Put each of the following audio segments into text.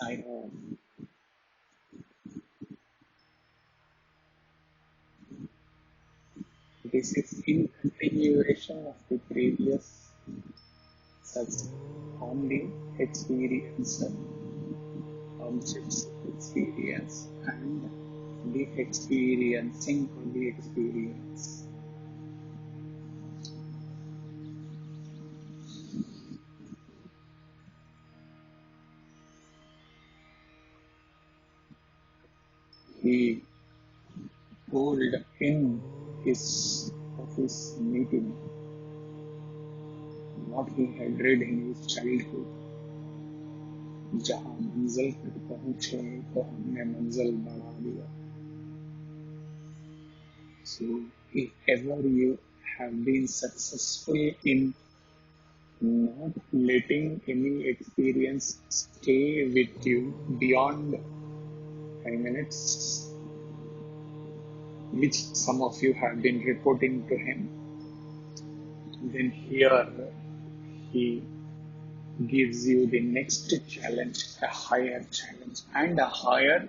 Sairaṃ. This is in continuation of the previous such on the experience, objects of experience, and the experiencing of the experience. He told in his office meeting what he had read in his childhood. जहाँ मंजिल पर पहुँचे तो हमने मंजिल बना दिया. So if ever you have been successful in not letting any experience stay with you beyond 5 minutes, which some of you have been reporting to him, then here he gives you the next challenge, a higher challenge and a higher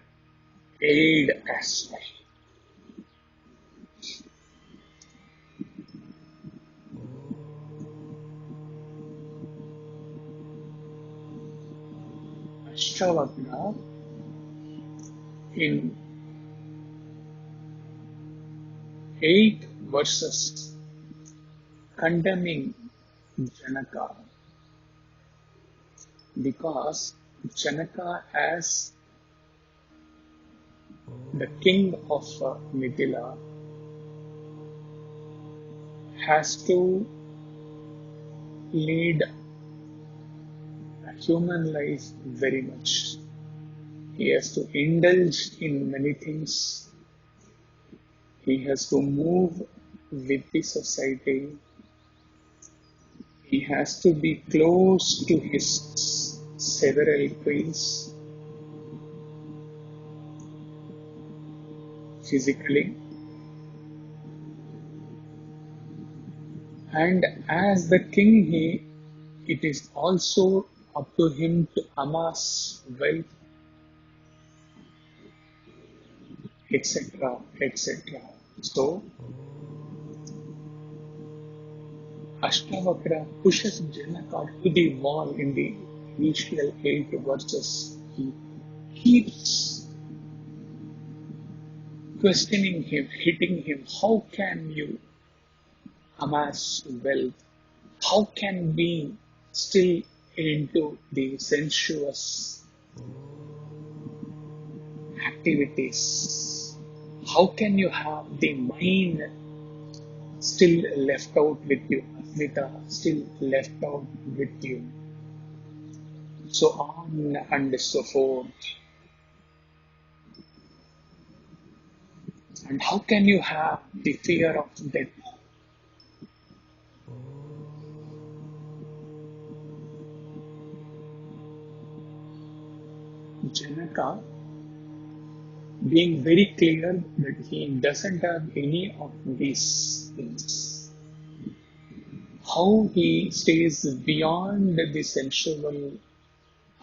aid as well. Ashtavakra in 8 verses condemning Janaka, because Janaka, as the king of Mithila, has to lead a human life very much. He has to indulge in many things. He has to move with the society. He has to be close to his several queens physically. And as the king, it is also up to him to amass wealth, etc., etc. So, Ashtavakra pushes Janaka to the wall in the initial 8 verses. He keeps questioning him, hitting him. How can you amass wealth? How can we still into the sensuous activities? How can you have the mind still left out with you, Asmita still left out with you, so on and so forth? And how can you have the fear of death? Janaka, being very clear that he doesn't have any of these things, how he stays beyond the sensual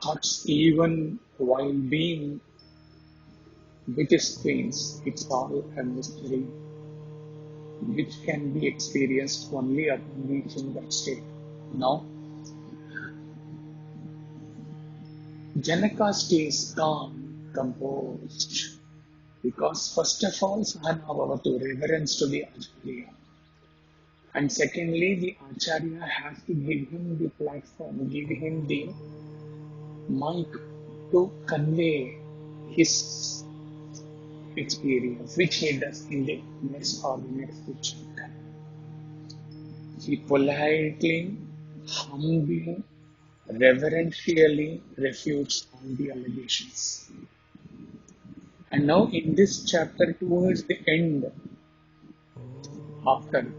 thoughts even while being with his queens, it's all a mystery which can be experienced only upon reaching that state. Now, Janaka stays calm, composed, because first of all, Sahanavavatu, reverence to the Acharya. And secondly, the Acharya has to give him the platform, give him the mic to convey his experience, which he does in the next chapter. He politely, humbly, reverentially refutes all the allegations. And now in this chapter, towards the end, after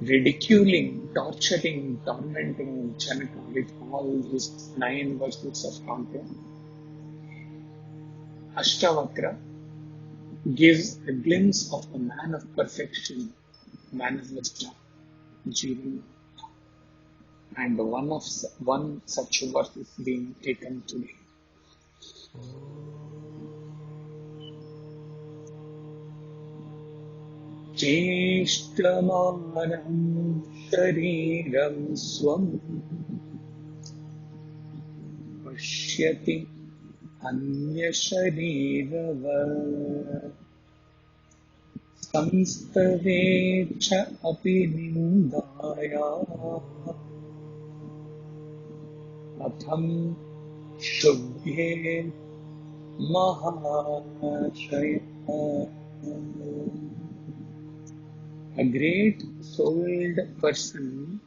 ridiculing, torturing, tormenting Janaka with all his 9 verses of content, Ashtavakra gives a glimpse of a man of perfection, man of wisdom, Jivan. And one such verse is being taken today. ceṣṭamānaṃ śarīraṃ svaṃ paśyatyanyaśarīravat saṃstave cāpi nindāyāṃ kathaṃ kṣubhyenmahāśayaḥ. A great souled person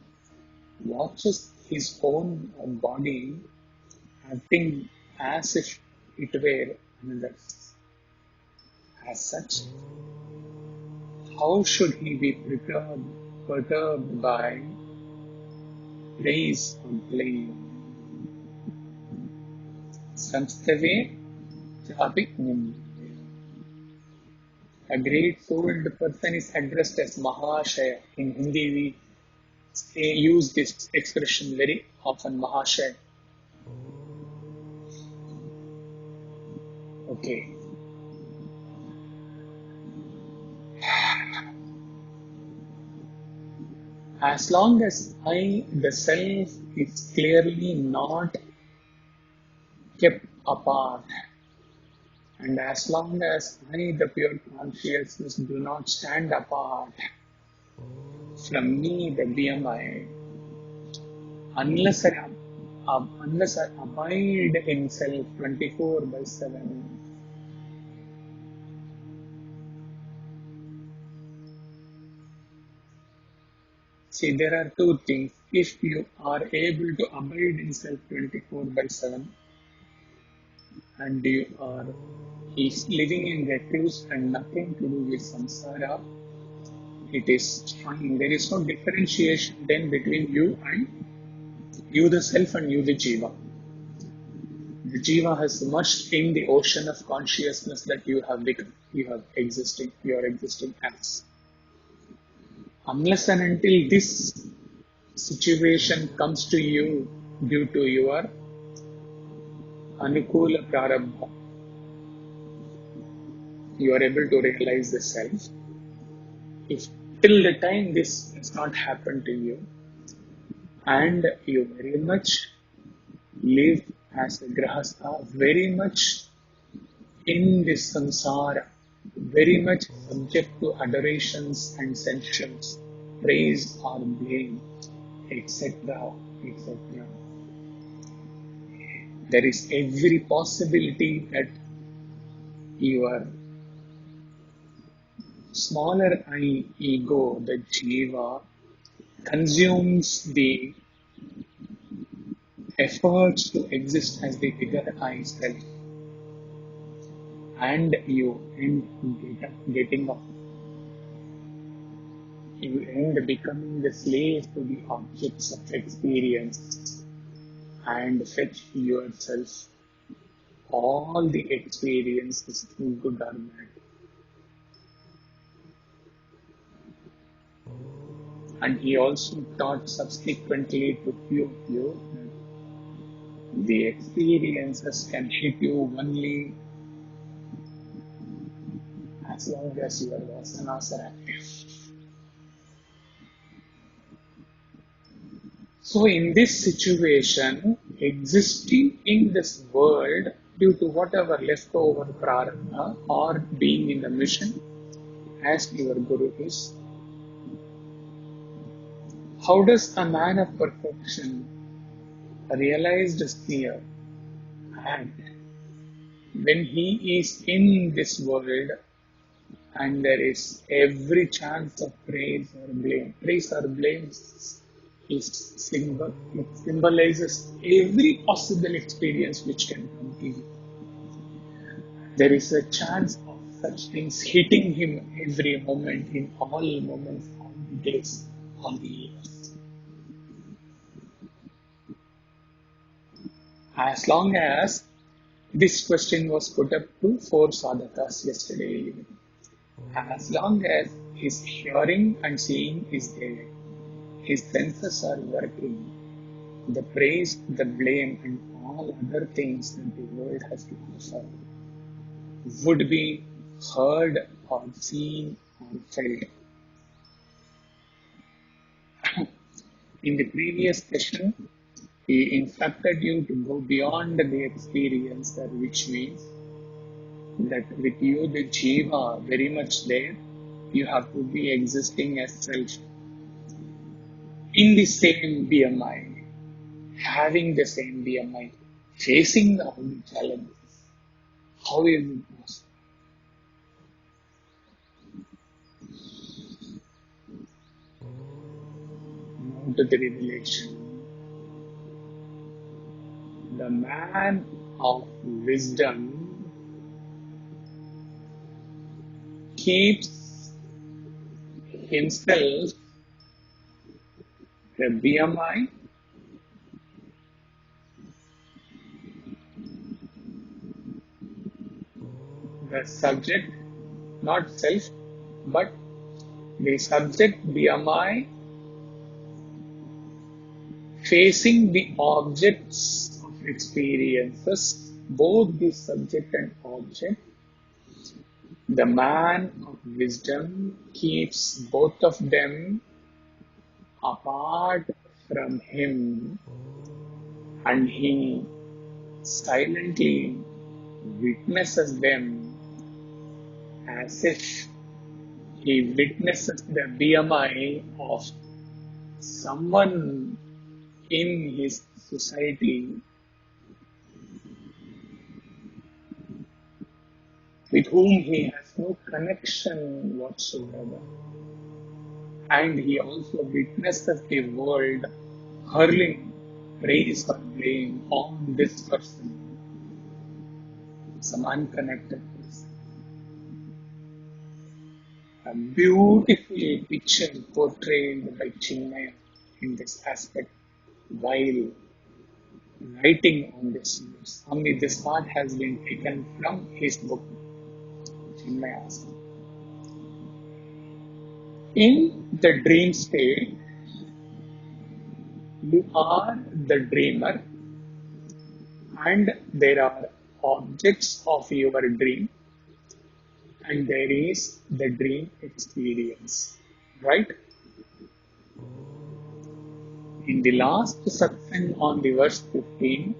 watches his own body acting as if it were another's. As such, how should he be perturbed by praise or blame? Saṃstave cāpi nindāyāṃ. A great souled person is addressed as Mahāśaya. In Hindi, we use this expression very often, Mahāśaya. Okay. As long as I, the self, is clearly not kept apart, and as long as I, the pure consciousness, do not stand apart from me, the BMI, unless I abide in self 24/7, see, there are two things. If you are able to abide in self 24/7, and you are living in recluse and nothing to do with samsara, it is fine. There is no differentiation then between you and you the self and you the jiva. The jiva has merged in the ocean of consciousness that you have become. You are existing as. Unless and until this situation comes to you due to your anukula prarabdha, you are able to realize the self. If till the time this has not happened to you, and you very much live as a grahastha, very much in this samsara, very much subject to adorations and sensuals, praise or blame, etc., etc. There is every possibility that your smaller I ego, the jiva, consumes the efforts to exist as the bigger I self, and you end getting up. You end becoming the slave to the objects of experience and fetch yourself all the experiences, good or bad. And he also taught subsequently to few of you that the experiences can hit you only as long as your vasanas are active. So in this situation, existing in this world due to whatever leftover prarabdha or being in the mission as your guru is, how does a man of perfection realize this fear? And when he is in this world and there is every chance of praise or blame it symbolizes every possible experience which can come to you. There is a chance of such things hitting him every moment, in all moments, all the days, all the years. As long as this question was put up to 4 sadhakas yesterday evening, as long as his hearing and seeing is there, his senses are working, the praise, the blame, and all other things that the world has to offer would be heard or seen or felt In the previous session, he instructed you to go beyond the experiencer, which means that with you, the jiva, very much there, you have to be existing as self in the same BMI, having the same BMI, facing all the challenges. How is it possible? Now to the revelation. The man of wisdom keeps himself the BMI the subject, not self, but the subject BMI facing the objects of experiences, both the subject and object. The man of wisdom keeps both of them apart from him, and he silently witnesses them as if he witnesses the BMI of someone in his society with whom he has no connection whatsoever. And he also witnesses the world hurling praise or blame on this person, some unconnected person. A beautiful picture portrayed by Chinmaya in this aspect while writing on this news. Only this part has been taken from his book, Chinmaya's. In the dream state, you are the dreamer, and there are objects of your dream, and there is the dream experience, right? In the last satsang on the verse 15,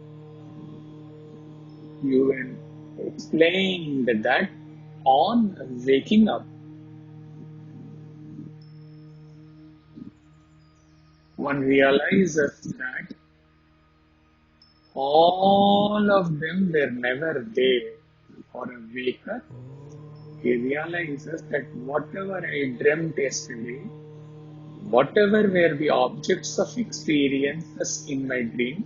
you explained that on waking up, one realizes that all of them were never there. For a waker, he realizes that whatever I dreamt yesterday, whatever were the objects of experiences in my dream,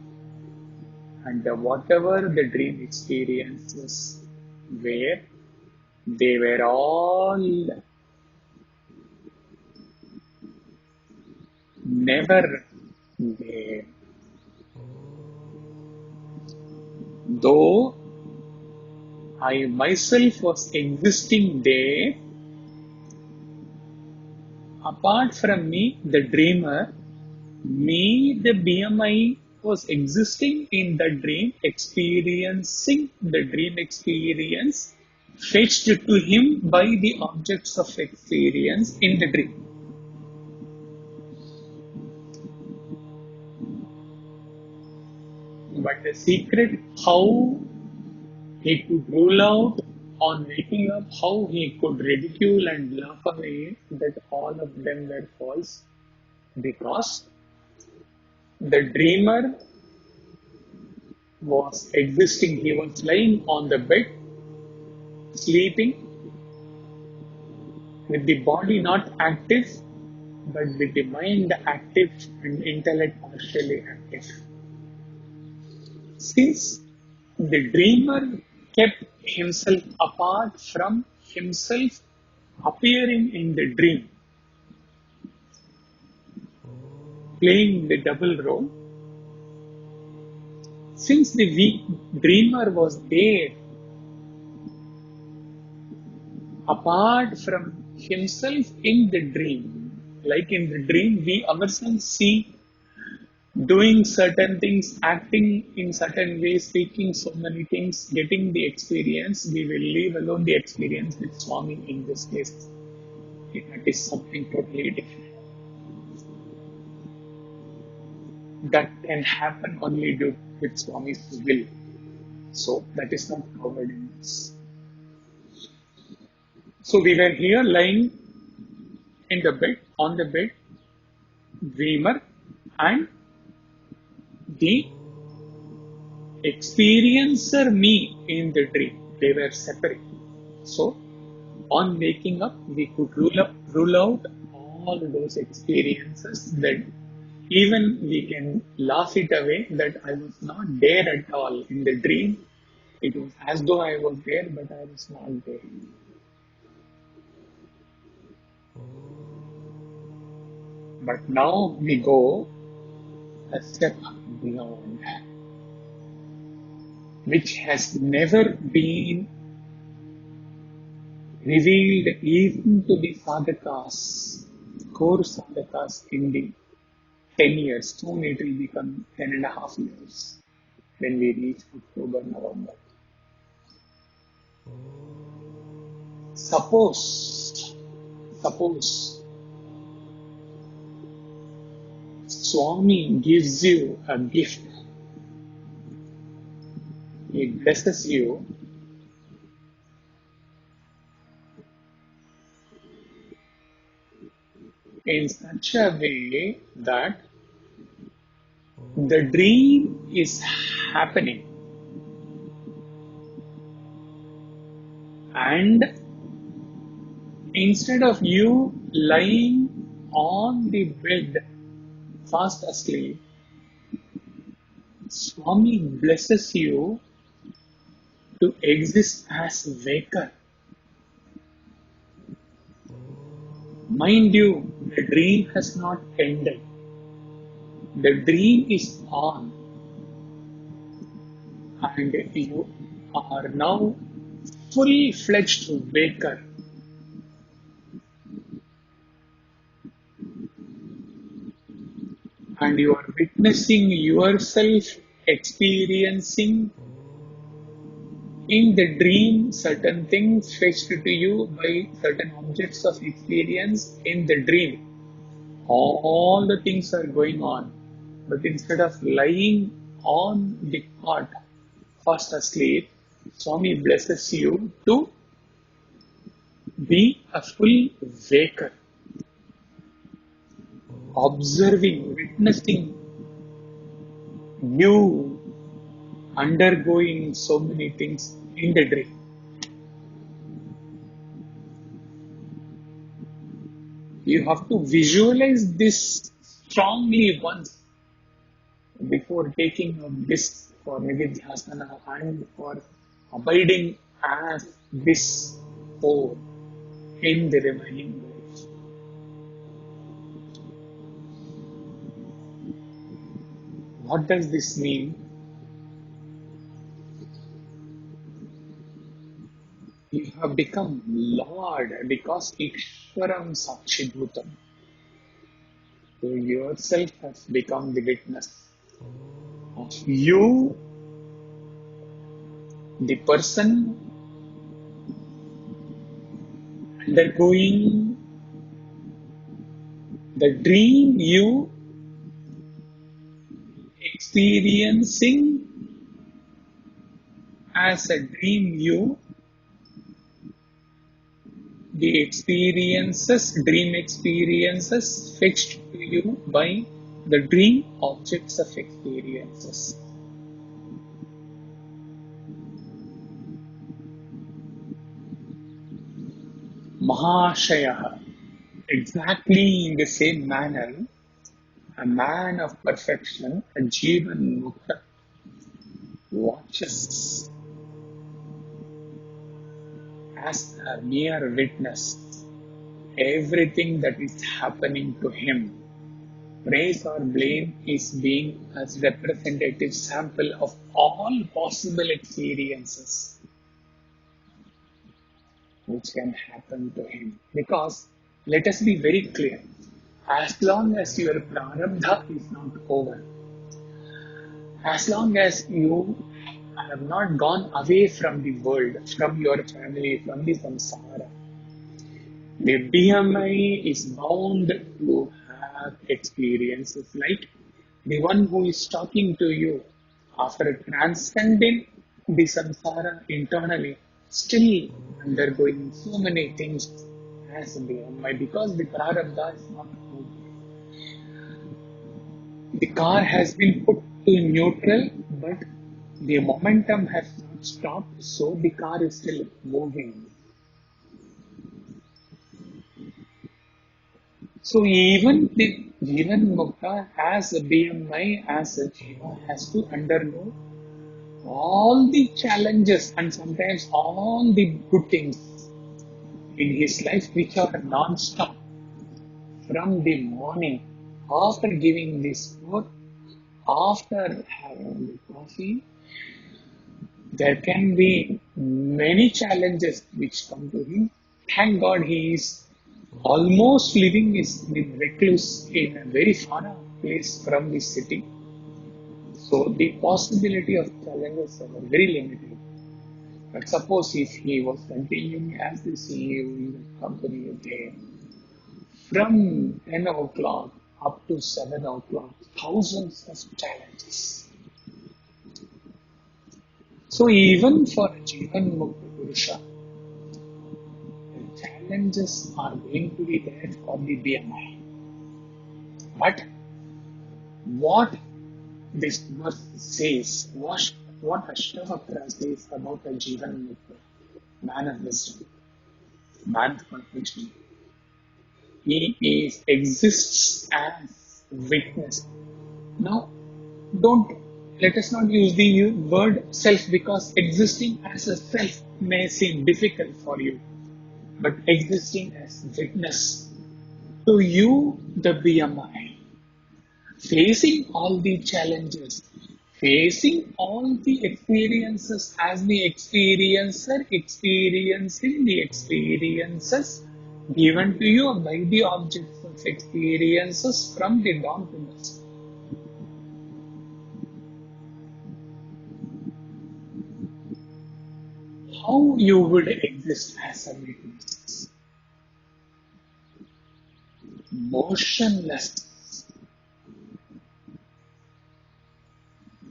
and whatever the dream experiences were, they were all never there. Though I myself was existing there, apart from me, the dreamer, me, the BMI, was existing in the dream, experiencing the dream experience fetched to him by the objects of experience in the dream. But the secret, how he could rule out on waking up, how he could ridicule and laugh away that all of them were false, because the dreamer was existing. He was lying on the bed, sleeping, with the body not active, but with the mind active and intellect partially active. Since the dreamer kept himself apart from himself appearing in the dream, playing the double role, since the dreamer was there apart from himself in the dream, like in the dream we ourselves see doing certain things, acting in certain ways, speaking so many things, getting the experience, we will leave alone the experience with Swami in this case. That is something totally different. that can happen only due with Swami's will. So that is not covered in this. So we were here lying in the bed, on the bed, dreamer and the experiencer me in the dream. They were separate. So on waking up, we could rule out all those experiences that even we can laugh it away that I was not there at all in the dream. It was as though I was there, but I was not there. But now we go a step beyond, which has never been revealed even to the sadhakas, core sadhakas in the 10 years. Soon it will become 10.5 years when we reach October, November. Suppose Swami gives you a gift. He blesses you in such a way that the dream is happening and instead of you lying on the bed fast asleep, Swami blesses you to exist as waker. Mind you, the dream has not ended. The dream is on and you are now full-fledged waker. And you are witnessing yourself experiencing in the dream certain things fetched to you by certain objects of experience in the dream. All the things are going on, but instead of lying on the cot fast asleep, Swami blesses you to be a full waker, observing, witnessing you undergoing so many things in the dream. You have to visualize this strongly once before taking up this for nididhyasana and for abiding as this whole in the remaining life. What does this mean? You have become Lord because Ikshvaram Sakshibhutam. You yourself has become the witness of you, the person undergoing the dream, you experiencing as a dream, you the experiences, dream experiences fetched to you by the dream objects of experiences. Mahāśayaḥ, exactly in the same manner, a man of perfection, a Jivan Mukta, watches as a mere witness everything that is happening to him. Praise or blame is being as representative sample of all possible experiences which can happen to him. Because let us be very clear, as long as your prarabdha is not over, as long as you have not gone away from the world, from your family, from the samsara, the BMI is bound to have experiences like the one who is talking to you after transcending the samsara internally, still undergoing so many things as a BMI because the prarabdha is not moved. The car has been put to neutral, but the momentum has not stopped, so the car is still moving. So even the Jivan Mukta as a BMI, as a Jiva, has to undergo all the challenges and sometimes all the good things in his life which are non-stop from the morning after giving this food, after having the coffee. There can be many challenges which come to him. Thank God he is almost living is the recluse in a very far place from the city. So the possibility of challenges are very limited. But suppose if he was continuing as the CEO in the company again, from 10 o'clock up to 7 o'clock, thousands of challenges. So even for a Jivan Mukta Purusha, the challenges are going to be there for the BMI. But what this verse says, what Ashtavakra says about a Jivan Mukta, man of wisdom, man of perfection, he exists as witness. Now, let us not use the word self because existing as a self may seem difficult for you. But existing as witness to you, the BMI, facing all the challenges, facing all the experiences as the experiencer, experiencing the experiences given to you by the objects of experiences from the dawn to dusk. How you would exist as a witness? Motionless,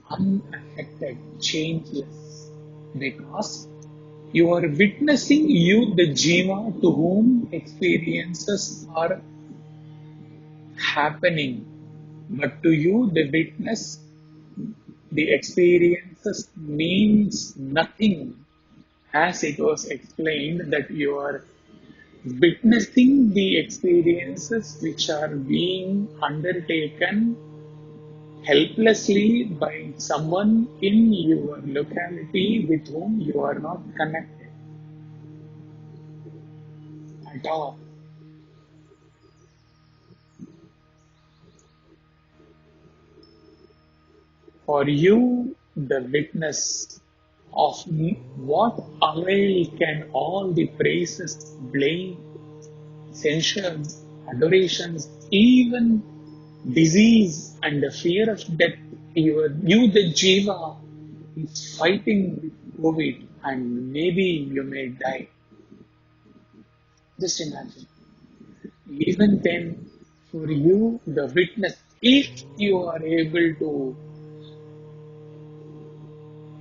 unaffected, changeless, because you are witnessing you, the Jiva, to whom experiences are happening. But to you, the witness, the experiences means nothing. As it was explained that you are witnessing the experiences which are being undertaken helplessly by someone in your locality with whom you are not connected at all. For you, the witness of what avail can all the praises, blame, censures, adorations, even disease and the fear of death, you the Jiva, is fighting with COVID and maybe you may die. Just imagine. Even then, for you, the witness, if you are able to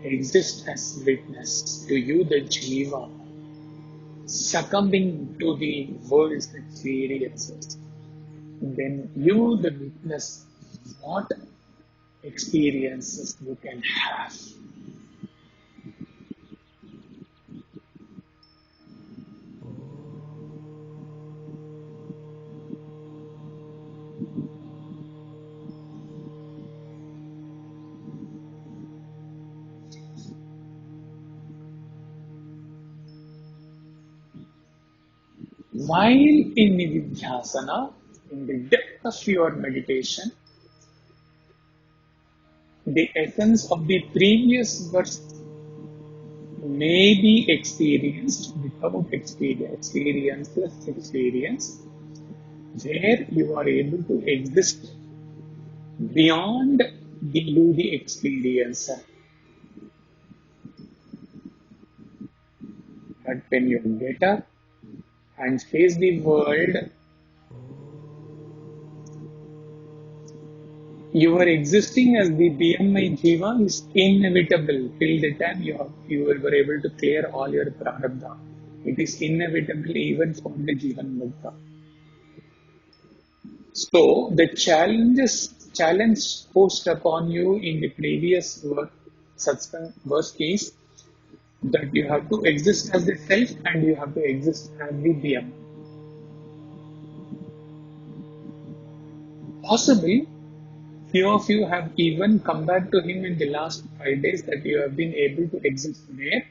exist as witness to you, the Jiva, succumbing to the world's experiences, then you, the witness, what experiences you can have. While in Nididhyasana, in the depth of your meditation, the essence of the previous verse may be experienced without experience, where you are able to exist beyond the experiencer. But when you get up and face the world, your existing as the BMI Jiva is inevitable till the time you were able to clear all your prarabdha. It is inevitable even for the Jivan Mukta. So the challenge posed upon you in the previous verse is that you have to exist as the self and you have to exist as the BMI. Possibly, few of you have even come back to him in the last 5 days that you have been able to exist there.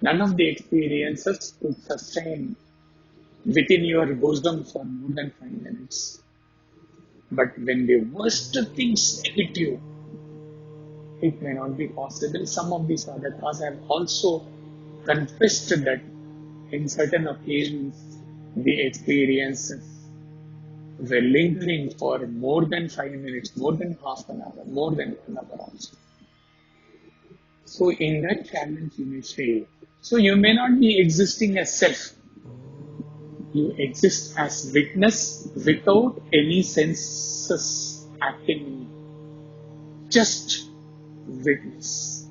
None of the experiences could sustain within your bosom for more than 5 minutes. But when the worst things hit you, it may not be possible. Some of these sadhakas have also confessed that in certain occasions the experiences were lingering for more than 5 minutes, more than half an hour, more than 1 hour also. So in that challenge you may fail. So you may not be existing as self. You exist as witness without any senses acting. Just witness.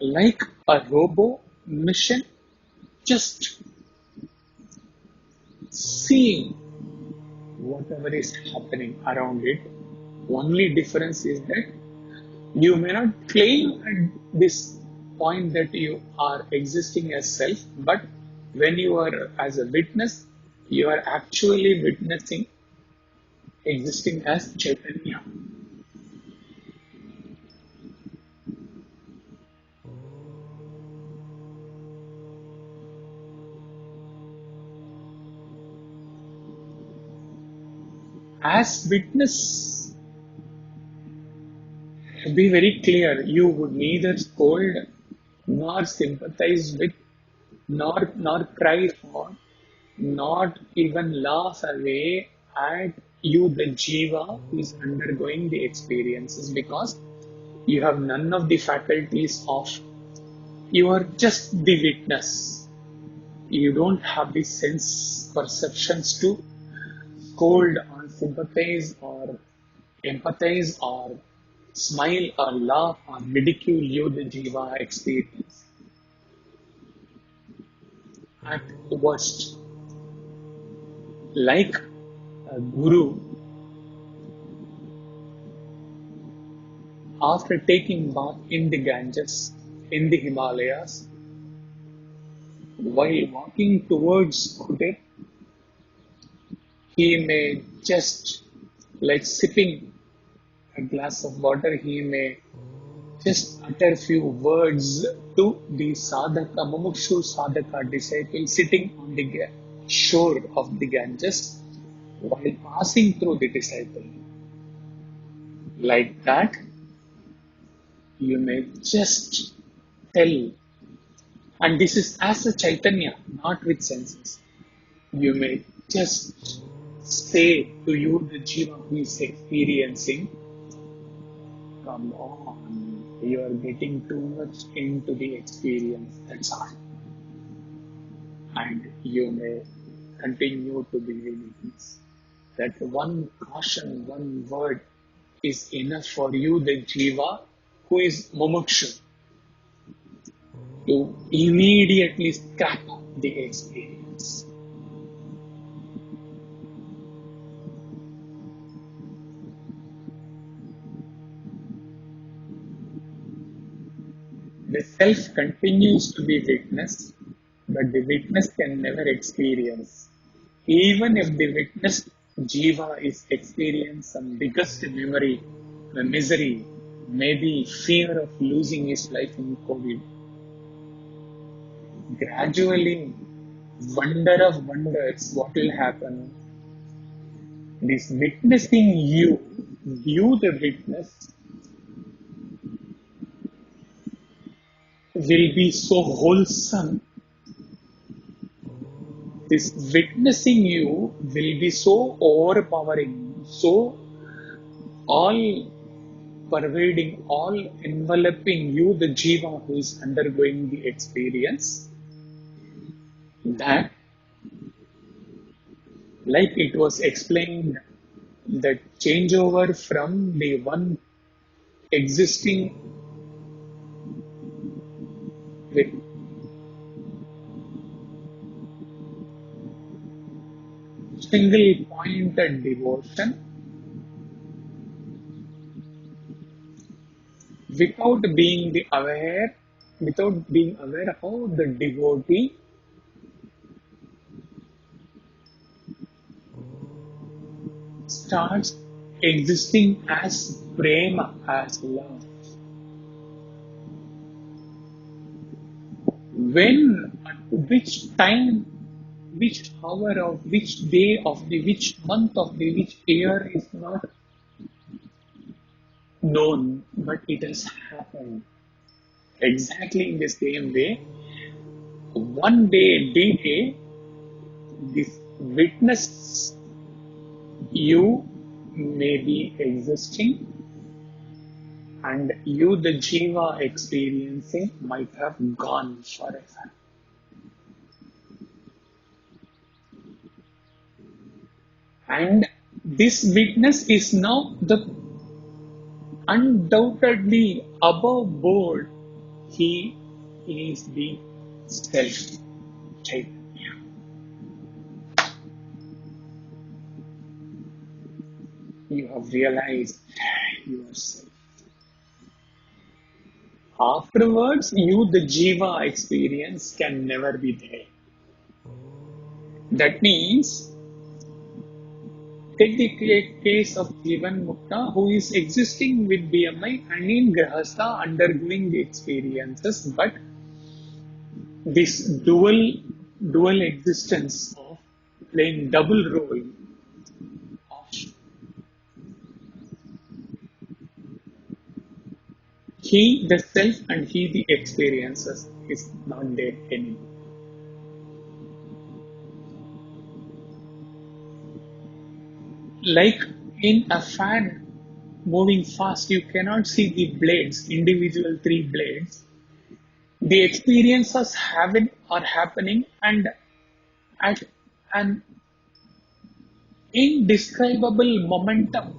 Like a robo mission, just seeing whatever is happening around it. Only difference is that you may not claim at this point that you are existing as self, but when you are as a witness, you are actually witnessing existing as Chaitanya. As witness, be very clear, you would neither scold nor sympathize with, nor cry for, not even laugh away at you, the Jiva who is undergoing the experiences, because you have none of the faculties of, you are just the witness. You don't have the sense perceptions to scold or sympathize or empathize or smile or laugh or ridicule you, the Jiva experience. At worst, like a guru, after taking bath in the Ganges, in the Himalayas, while walking towards Kutir, he may just, like sipping a glass of water, he may just utter few words to the sadhaka, mumukshu sadhaka disciple sitting on the shore of the Ganges while passing through the disciple. Like that, you may just tell, and this is as a Chaitanya, not with senses. You may just say to you, the Jiva who is experiencing, come on, you are getting too much into the experience, that's all. And you may continue to be witness. That one caution, one word is enough for you, the Jiva who is mumukshu, to immediately scrap the experience. The self continues to be witness, but the witness can never experience. Even if the witness Jiva is experiencing some biggest memory, the misery, maybe fear of losing his life in COVID, gradually, wonder of wonders, what will happen? This witnessing you the witness, will be so wholesome. This witnessing you will be so overpowering, so all pervading, all enveloping you, the Jiva who is undergoing the experience, that, like it was explained, the changeover from the one existing with single pointed devotion without being the aware, without being aware how the devotee starts existing as prema, as love. When, at which time, which hour of which day of the which month of the which year is not known, but it has happened. Exactly in the same way, one day, D-Day, this witness you may be existing and you, the jiva experiencing, might have gone forever. And this witness is now the undoubtedly above board. He is the self. Chaitanya. You have realized yourself. Afterwards, you, the jiva experience, can never be there. That means, take the case of Jivan Mukta, who is existing with BMI and in Grahastha undergoing the experiences, but this dual existence of playing double role of he the self and he the experiences is not there anymore. Like in a fan moving fast, you cannot see the blades, individual three blades. The experiences are happening, and at an indescribable momentum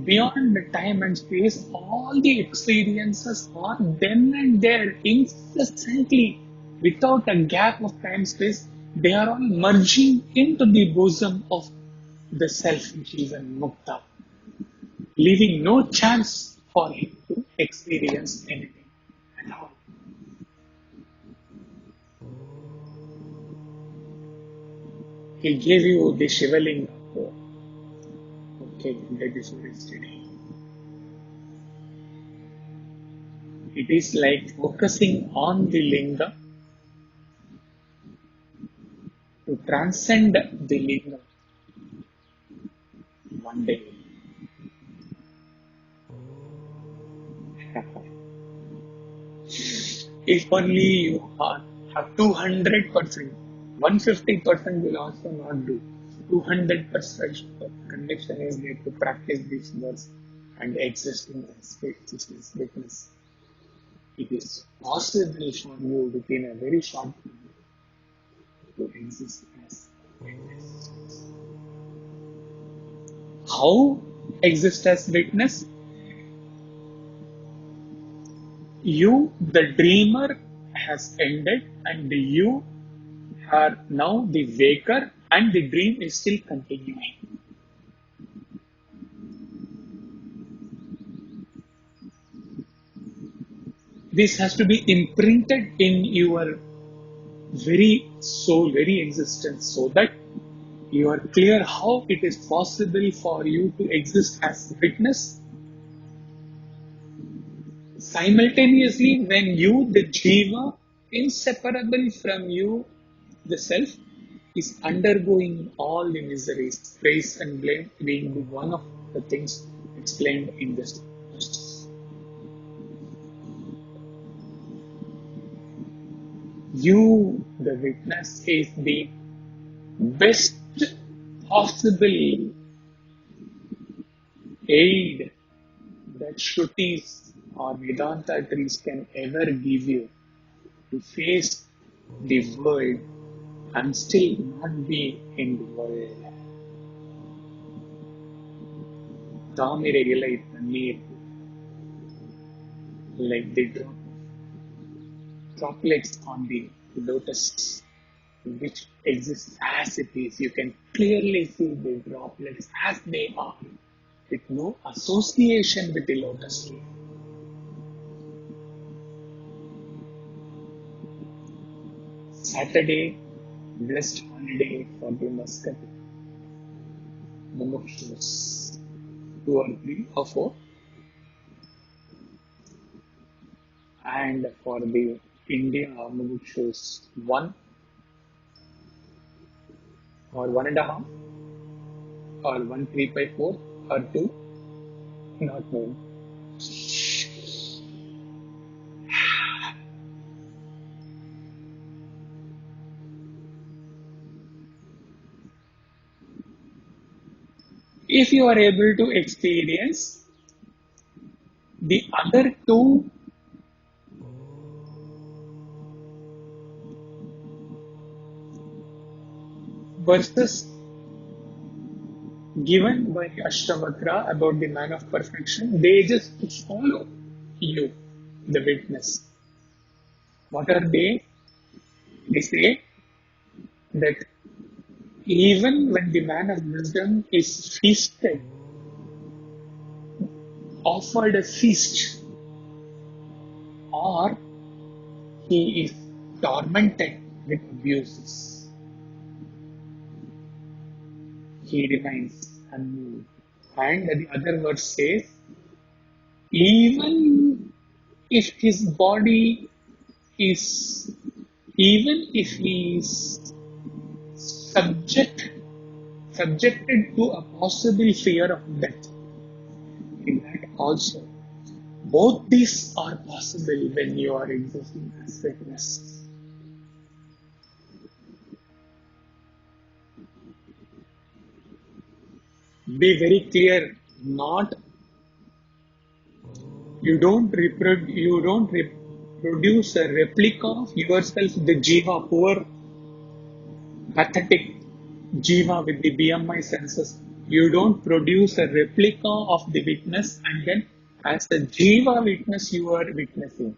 beyond the time and space, all the experiences are then and there incessantly, without a gap of time space. They are all merging into the bosom of the self, which is a mukta, leaving no chance for him to experience anything at all. He gave you the Shivalinga. Okay, that is very steady. It is like focusing on the linga to transcend the linga one day. If only you have 200%, 150% will also not do. 200% conviction is there to practice these words and existing as witness. It is possible for you within a very short time to exist as witness. How exist as witness? You, the dreamer, has ended, and you are now the waker, and the dream is still continuing. This has to be imprinted in your very soul, very existence, so that you are clear how it is possible for you to exist as witness. Simultaneously, when you, the jiva, inseparable from you, the self, is undergoing all the miseries, praise and blame being one of the things explained in this verse. You, the witness, is the best possible aid that Shrutis or Vedanta trees can ever give you to face the world and still not be in the world. தாமிரையிலை தண்ணீர் like the droplets on the lotus which exists as it is. You can clearly see the droplets as they are with no association with the lotus tree. Saturday, blessed holiday for the Muscat mumukshus, 2 or 3 or 4, and for the India mumukshus 1 or 1.5 or 1 3/4 or 2, not known. If you are able to experience the other 2 verses given by Ashtavakra about the man of perfection, they just follow you, the witness. What are they? They say that even when the man of wisdom is feasted, offered a feast, or he is tormented with abuses, he remains unmoved. And the other verse says, even if his body is, even if he is subjected to a possible fear of death, in that also, both these are possible when you are existing as witness. Be very clear, you don't reproduce a replica of yourself, the jiva, poor, pathetic jiva with the BMI senses. You don't produce a replica of the witness and then as a jiva witness you are witnessing.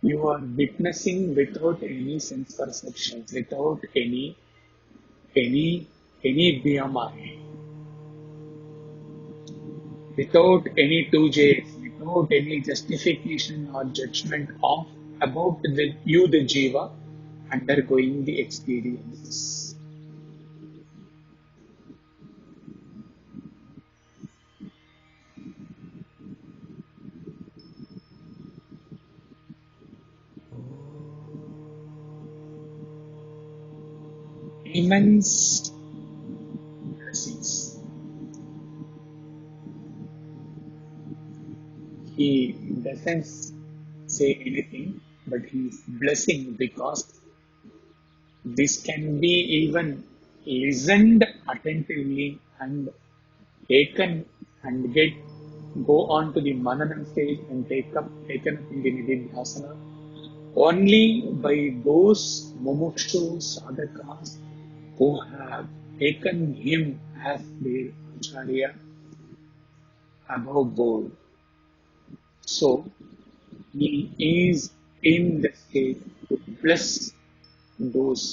You are witnessing without any sense perceptions, without any BMI, without any 2Js, without any justification or judgment of about the jiva undergoing the experiences. Immense blessings. He doesn't say anything, but he is blessing because this can be even listened attentively and taken and go on to the mananam stage and taken up in the nididhyasana only by those mumukshu sadhakas who have taken him as their acharya above board. So he is in the state to bless those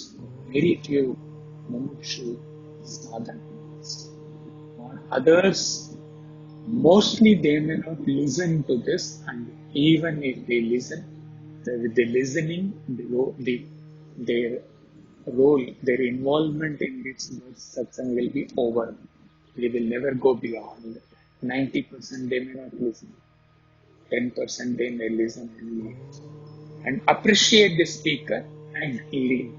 very few mumukshu sadhakas. For others, mostly they may not listen to this, and even if they listen, with the listening, their role, their involvement in this satsang will be over. They will never go beyond. 90% they may not listen. 10% they may listen and leave. And appreciate the speaker and leave.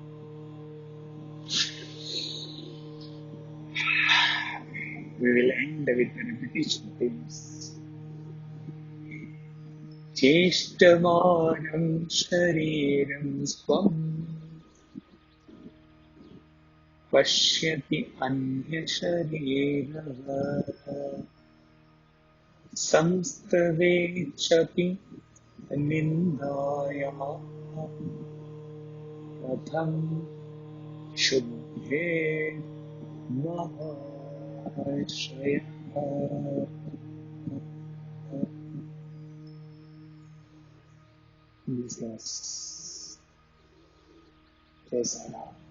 We will end with the repetition themes. ceṣṭamānaṃ śarīraṃ svaṃ paśyatyanyaśarīravat saṃstave cāpi nindāyāṃ kathaṃ kṣubhyenmahāśayaḥ. This loss. Jai Sai Ram.